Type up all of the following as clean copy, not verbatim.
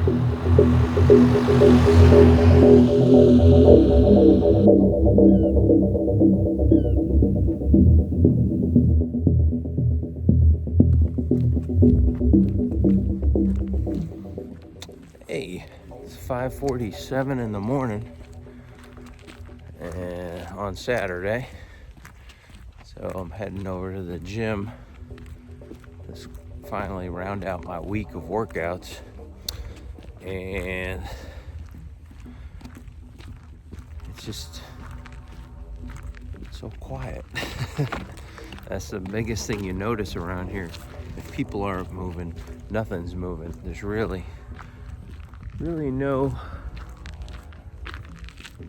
Hey, it's 5:47 in the morning and on Saturday. So I'm heading over to the gym to finally round out my week of workouts. And it's just so quiet. That's the biggest thing you notice around here. If people aren't moving, nothing's moving. There's really no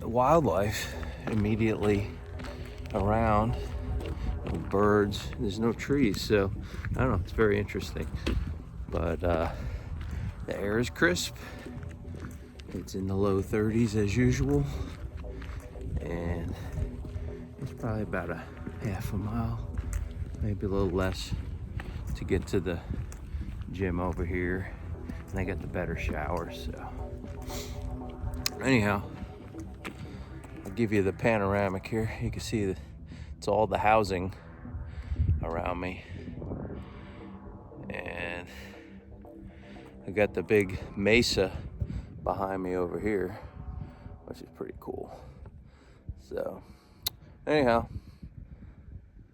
wildlife immediately around. No birds, there's no trees, so I don't know, it's very interesting. But the air is crisp. It's in the low 30s as usual, and it's probably about a half a mile, maybe a little less, to get to the gym over here. And I got the better showers, so anyhow, I'll give you the panoramic here. You can see that it's all the housing around me, and I got the big mesa behind me over here, which is pretty cool. So anyhow,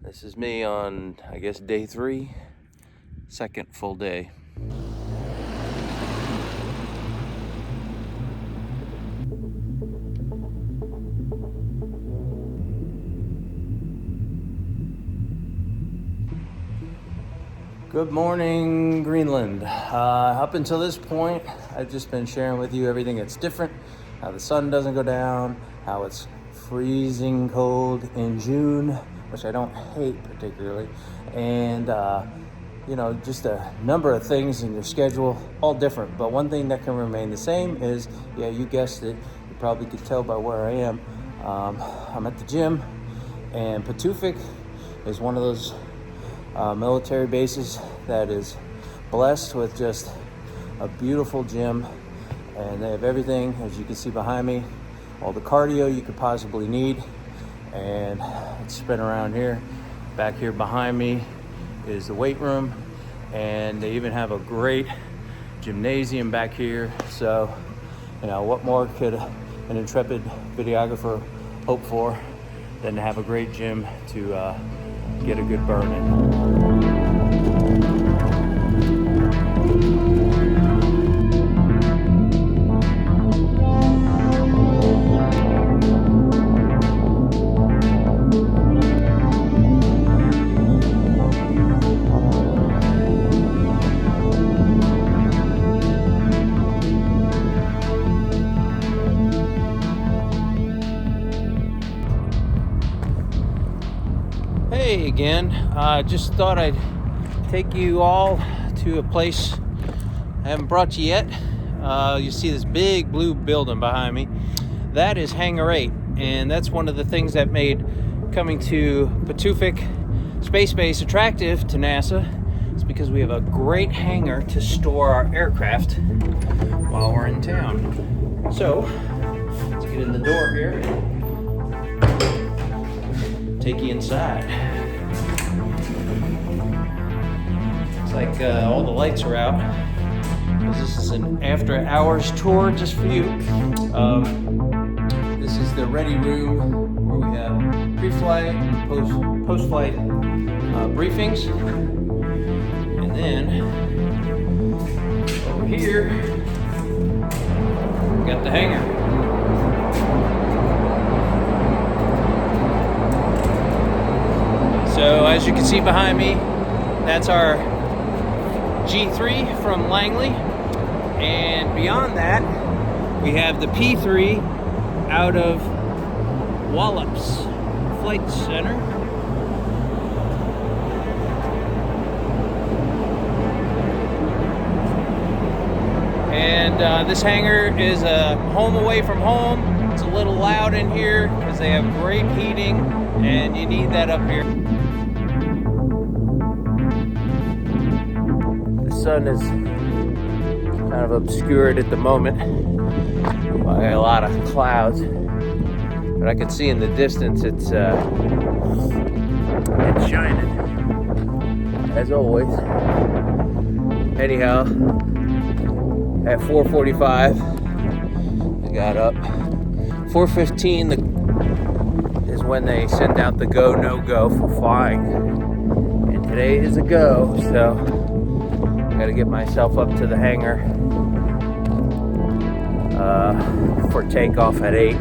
this is me on, I guess, day 3, second full day. Good morning, Greenland. Up until this point, I've just been sharing with you everything that's different, how the sun doesn't go down, how it's freezing cold in June, which I don't hate particularly, and just a number of things in your schedule, all different. But one thing that can remain the same is, yeah, you guessed it, you probably could tell by where I am. I'm at the gym, and Pituffik is one of those military bases that is blessed with just a beautiful gym, and they have everything, as you can see behind me, all the cardio you could possibly need. And let's spin around here. Back here behind me is the weight room, and they even have a great gymnasium back here. So, what more could an intrepid videographer hope for than to have a great gym to get a good burn in. Hey again, just thought I'd take you all to a place I haven't brought you yet. You see this big blue building behind me. That is Hangar 8, and that's one of the things that made coming to Pituffik Space Base attractive to NASA. It's because we have a great hangar to store our aircraft while we're in town. So, let's get in the door here. Take you inside. It's like all the lights are out, because this is an after hours tour just for you. This is the ready room where we have pre-flight and post-flight briefings. And then over here, we got the hangar. So as you can see behind me, that's our G3 from Langley. And beyond that, we have the P3 out of Wallops Flight Center. And this hangar is a home away from home. It's a little loud in here because they have great heating, and you need that up here. The sun is kind kind of obscured at the moment by a lot of clouds, but I can see in the distance it's shining as always. Anyhow, at 4:45 I got up. 4:15 is when they send out the go no go for flying, and today is a go, so I gotta get myself up to the hangar for takeoff at 8.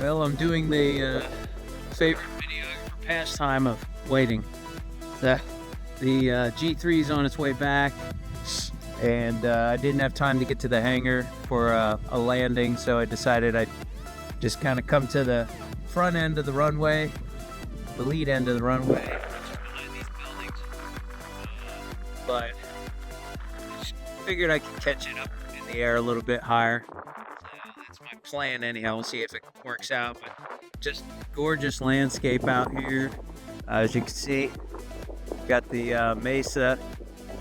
Well, I'm doing the favorite videographer pastime of waiting. The G3 is on its way back, and I didn't have time to get to the hangar for a landing, so I decided I'd just kind of come to the front end of the runway, the lead end of the runway, behind these buildings. But just figured I could catch it up in the air a little bit higher. That's my plan anyhow. We'll see if it works out, but just gorgeous landscape out here. As you can see, got the mesa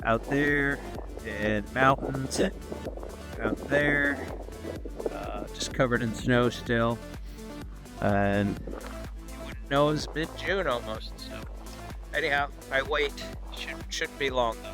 out there and mountains out there, just covered in snow still, and you wouldn't know it's mid-June almost. So anyhow, I wait. Shouldn't be long though.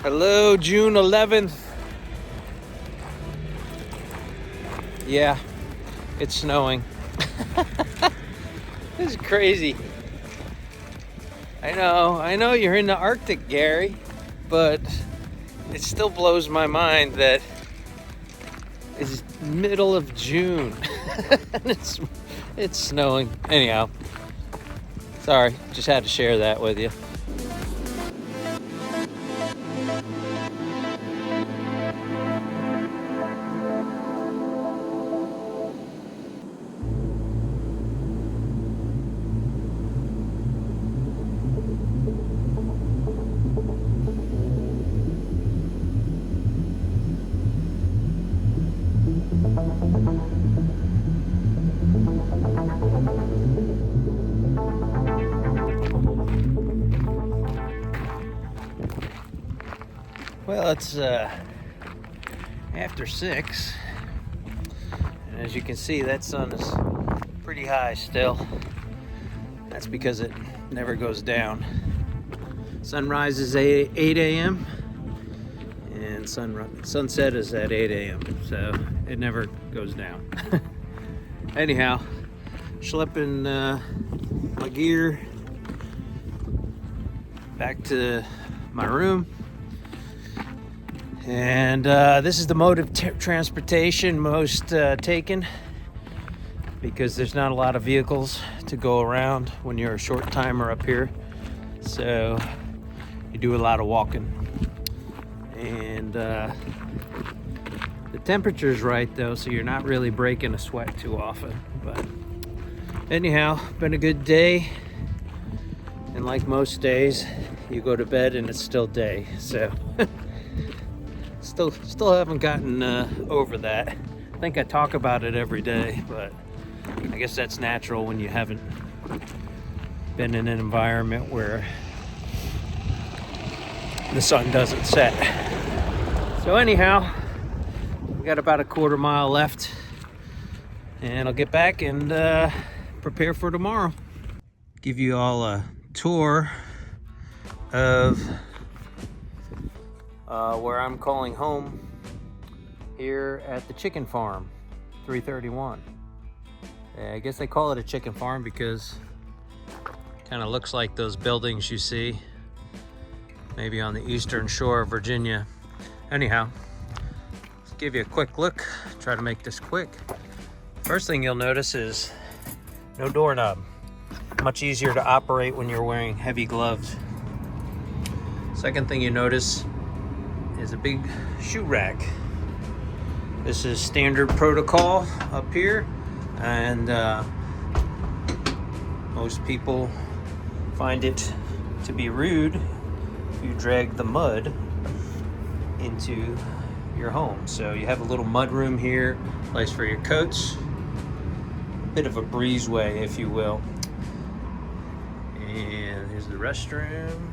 Hello, June 11th. Yeah, it's snowing. This is crazy. I know you're in the Arctic, Gary, but it still blows my mind that it's middle of June and it's snowing. Anyhow, sorry, just had to share that with you. Well, it's after 6, and as you can see, that sun is pretty high still. That's because it never goes down. Sunrise is 8 a.m. and sunset is at 8 a.m. so it never goes down. Anyhow, schlepping my gear back to my room. And this is the mode of transportation most taken, because there's not a lot of vehicles to go around when you're a short timer up here. So you do a lot of walking. And the temperature's right though, so you're not really breaking a sweat too often. But anyhow, been a good day. And like most days, you go to bed and it's still day. So still haven't gotten over that. I think I talk about it every day, but I guess that's natural when you haven't been in an environment where the sun doesn't set. So anyhow, we got about a quarter mile left, and I'll get back and prepare for tomorrow. Give you all a tour of where I'm calling home here at the chicken farm, 331. I guess they call it a chicken farm because it kind of looks like those buildings you see maybe on the eastern shore of Virginia. Anyhow, let's give you a quick look, try to make this quick. First thing you'll notice is no doorknob. Much easier to operate when you're wearing heavy gloves. Second thing you notice is a big shoe rack. This is standard protocol up here, and most people find it to be rude if you drag the mud into your home. So you have a little mud room here, place for your coats, bit of a breezeway, if you will. And here's the restroom.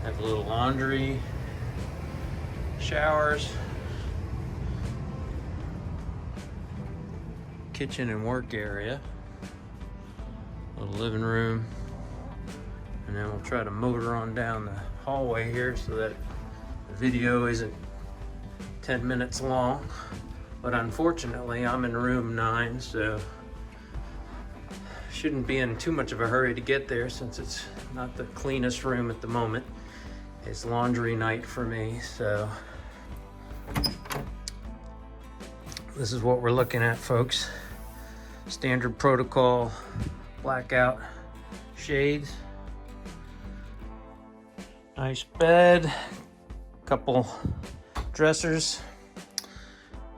Have a little laundry, showers, kitchen and work area, little living room, and then we'll try to motor on down the hallway here so that the video isn't 10 minutes long. But unfortunately, I'm in room 9, so shouldn't be in too much of a hurry to get there since it's not the cleanest room at the moment. It's laundry night for me, so this is what we're looking at, folks. Standard protocol blackout shades, nice bed, couple dressers,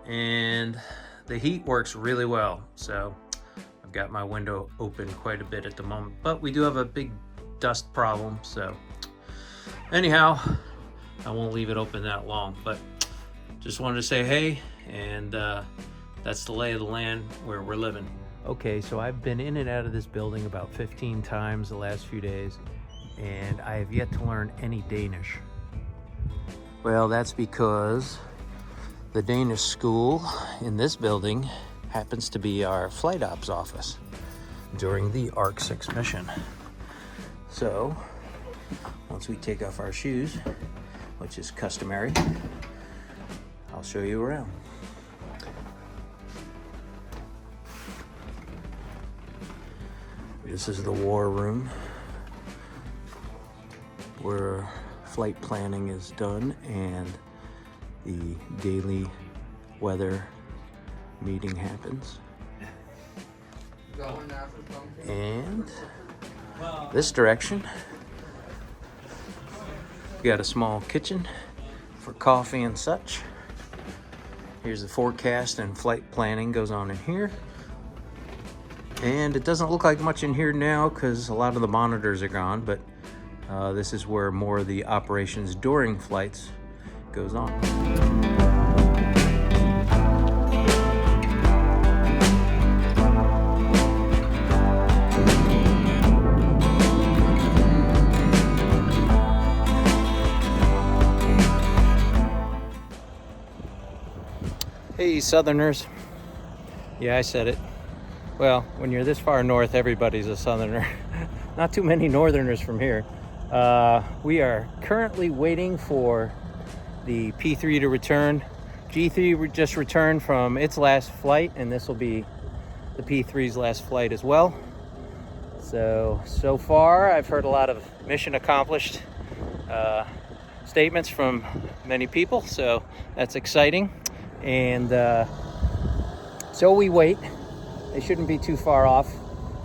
and the heat works really well. So I've got my window open quite a bit at the moment, but we do have a big dust problem, so anyhow, I won't leave it open that long, but just wanted to say hey, and that's the lay of the land where we're living. Okay, so I've been in and out of this building about 15 times the last few days, and I have yet to learn any Danish. Well, that's because the Danish School in this building happens to be our flight ops office during the ARCSIX mission. So once we take off our shoes, which is customary, I'll show you around. This is the war room where flight planning is done and the daily weather meeting happens. And this direction, we got a small kitchen for coffee and such. Here's the forecast and flight planning goes on in here. And it doesn't look like much in here now because a lot of the monitors are gone, but this is where more of the operations during flights goes on. Hey, Southerners. Yeah, I said it. Well, when you're this far north, everybody's a Southerner. Not too many Northerners from here. We are currently waiting for the P3 to return. G3 just returned from its last flight, and this will be the P3's last flight as well. So far, I've heard a lot of mission accomplished statements from many people, so that's exciting. And so we wait. They shouldn't be too far off.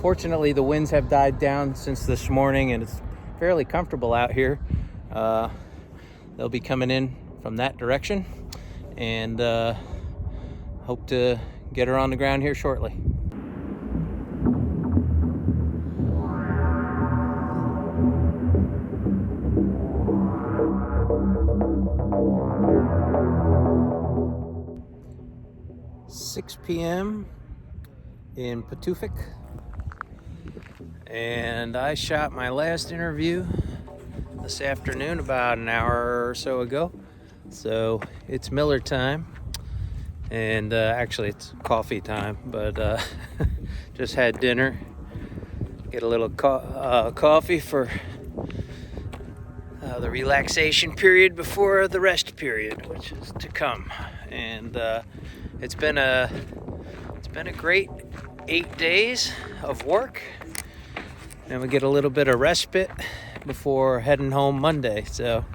Fortunately, the winds have died down since this morning, and it's fairly comfortable out here. they'll be coming in from that direction, and hope to get her on the ground here shortly. (6 p.m. in Pituffik, and I shot my last interview this afternoon about an hour or so ago. So it's Miller time, and actually it's coffee time, but just had dinner. Get a little coffee for the relaxation period before the rest period, which is to come. And it's been a great 8 days of work, and we get a little bit of respite before heading home Monday. So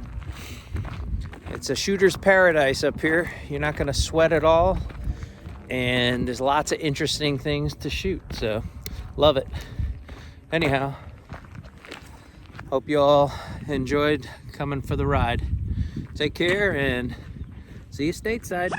it's a shooter's paradise up here. You're not going to sweat at all, and there's lots of interesting things to shoot, so love it. Anyhow, hope you all enjoyed coming for the ride. Take care and see you stateside.